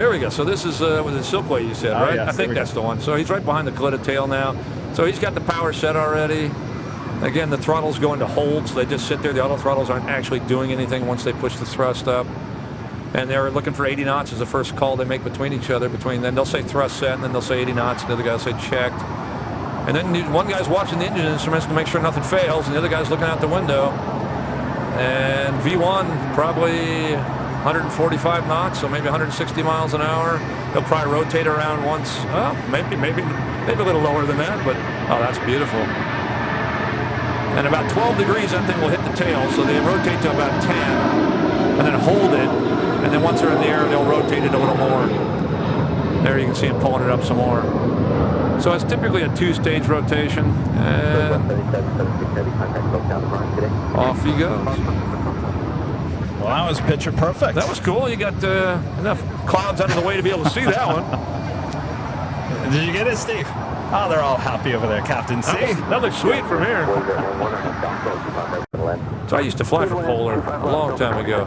Here we go. So this is with the Silkway you said, right? Yes, I think that's the one. So he's right behind the Colletta tail now. So he's got the power set already. Again, the throttle's going to hold, so they just sit there. The auto throttles aren't actually doing anything once they push the thrust up. And they're looking for 80 knots as the first call they make between each other. Then they'll say thrust set, and then they'll say 80 knots, and the other guy will say checked. And then one guy's watching the engine instruments to make sure nothing fails, and the other guy's looking out the window. And V1 probably 145 knots, so maybe 160 miles an hour. They'll probably rotate around once. Oh, maybe a little lower than that, but oh, that's beautiful. And about 12 degrees, that thing will hit the tail, so they rotate to about 10, and then hold it, and then once they're in the air, they'll rotate it a little more. There you can see him pulling it up some more. So it's typically a two-stage rotation, and off he goes. Well, that was picture perfect. That was cool. You got enough clouds out of the way to be able to see that one. Did you get it, Steve? Oh, they're all happy over there, Captain C. That looks sweet from here. So I used to fly for Polar a long time ago,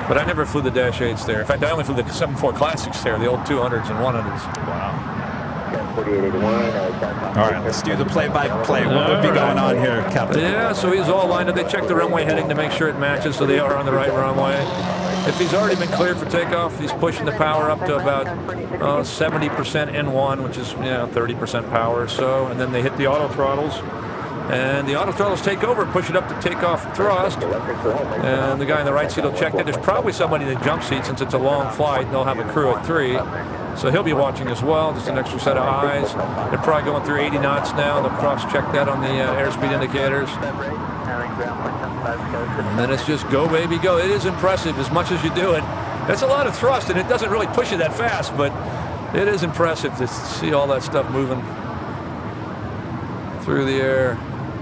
but I never flew the Dash 8s there. In fact, I only flew the 7.4 Classics there, the old 200s and 100s. Wow. All right, let's do the play-by-play. What would be going on here, Captain? Yeah, so he's all lined up. They check the runway heading to make sure it matches, so they are on the right runway. If he's already been cleared for takeoff, he's pushing the power up to about 70% N1, which is 30% power or so, and then they hit the auto throttles. And the auto throttles take over, push it up to takeoff thrust. And the guy in the right seat will check that. There's probably somebody in the jump seat since it's a long flight, and they'll have a crew at 3. So he'll be watching as well, just an extra set of eyes. They're probably going through 80 knots now. They'll cross-check that on the airspeed indicators. And then it's just go, baby, go. It is impressive as much as you do it. That's a lot of thrust, and it doesn't really push you that fast, but it is impressive to see all that stuff moving through the air.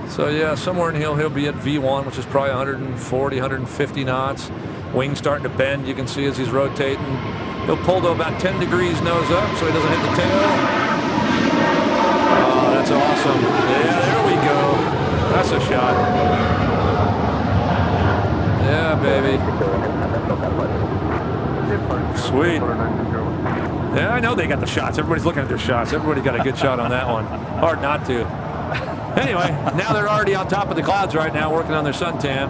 So, yeah, somewhere in here he'll be at V1, which is probably 140, 150 knots. Wings starting to bend, you can see as he's rotating. He'll pull to about 10 degrees nose up so he doesn't hit the tail. Oh, that's awesome. Yeah, there we go. That's a shot. Yeah, baby. Sweet. Yeah, I know they got the shots. Everybody's looking at their shots. Everybody got a good shot on that one. Hard not to. Anyway, now they're already on top of the clouds right now working on their suntan.